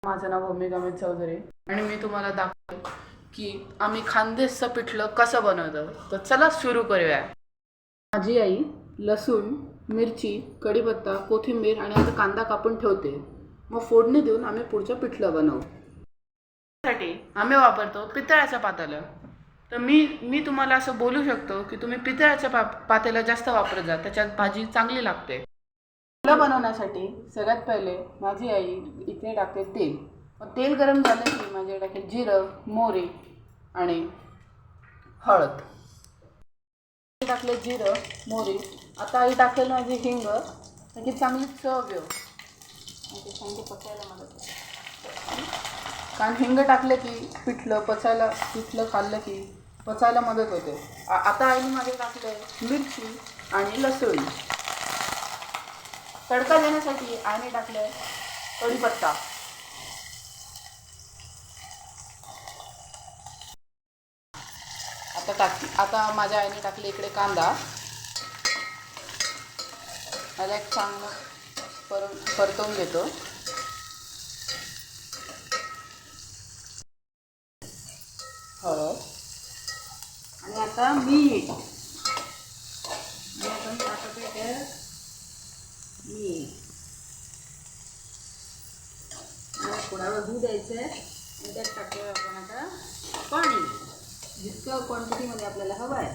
माझं नाव भूमिका अमित चौधरी आणि मी तुम्हाला दाखवेन की आम्ही खानदेशचं पिठलं कसं बनवतो. तर चला सुरू करूया. माझी आई लसूण, मिरची, कढीपत्ता, कोथिंबीर आणि आता कांदा कापून ठेवते. मग फोडणी देऊन आम्ही पुढचं पिठलं बनवू. त्यासाठी आम्ही वापरतो पितळाचं पातेलं. तर मी तुम्हाला असं बोलू शकतो की तुम्ही पितळाच्या पातेलं जास्त वापरत जा, त्याच्यात भाजी चांगली लागते. पिठलं बनवण्यासाठी सगळ्यात पहिले माझी आई इथे टाकते तेल. मग तेल गरम झालं की माझी आई टाकेल जिरं, मोहरी आणि हळद. टाकले जिरं, मोहरी. आता आई टाकेल माझी हिंग, त्याची चांगली चव येऊ आणि चांगली पचायला मदत होते. कारण हिंग टाकलं की पिठलं खाल्लं की पचायला मदत होते. आता आईने माझे टाकले मिरची आणि लसूण. तडका देण्यासाठी आईने टाकले कढीपत्ता. आता माझ्या आईने टाकले इकडे कांदा. मला एक चांगलं परतवून घेतो. हळद आणि आता मीठ. आपण टाकतो मीठ. थोडा वेळ होऊ द्यायचं आहे आणि त्यात टाकूया आपण आता पाणी. जितकं क्वांटिटीमध्ये आपल्याला हवं आहे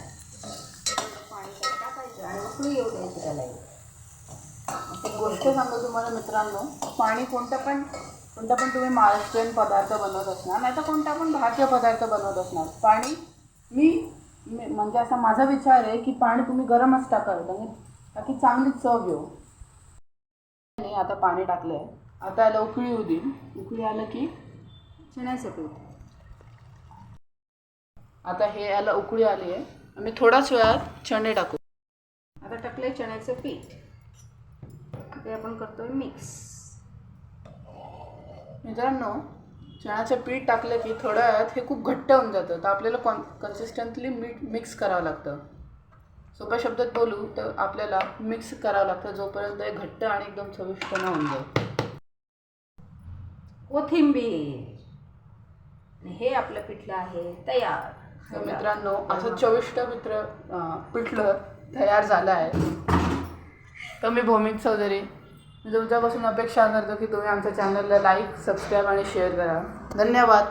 पाणी त्यात टाकायचं आणि उकळी येऊ द्यायची त्याला. एक गोष्ट सांगतो तुम्हाला मित्रांनो, पाणी कोणता पण तुम्ही महाराष्ट्रीयन पदार्थ बनवत असणार नाही तर कोणता पण भारतीय पदार्थ बनवत असणार, पाणी म्हणजे असा माझा विचार आहे की पाणी तुम्ही गरमच टाकावं ताकी चांगली चव येऊ. आता पाणी टाकलं आहे. आता याला उकळी येऊ देईल. उकळी आलं की चण्याचं पीठ. आता याला उकळी आली आहे. आम्ही थोड्याच वेळात चणे टाकू. आता टाकले चण्याचं पीठ. ते आपण करतोय मिक्स. मित्रांनो, चण्याचं पीठ टाकलं की थोड्या वेळात हे खूप घट्ट होऊन जातं. तर आपल्याला कन्सिस्टंटली मिक्स करावं लागतं. सोप्या शब्दात बोलू तर आपल्याला मिक्स करावं लागतं जोपर्यंत हे घट्ट आणि एकदम चविष्ट न होऊन जाईल. कोथिंबीर. हे आपलं पिठलं आहे तयार. तर मित्रांनो, असं चविष्ट पिठलं तयार झालं आहे. तर मी भूमिका चौधरी तुमच्यापासून अपेक्षा करतो की तुम्ही आमच्या चॅनलला लाईक, सबस्क्राईब आणि शेअर करा. धन्यवाद.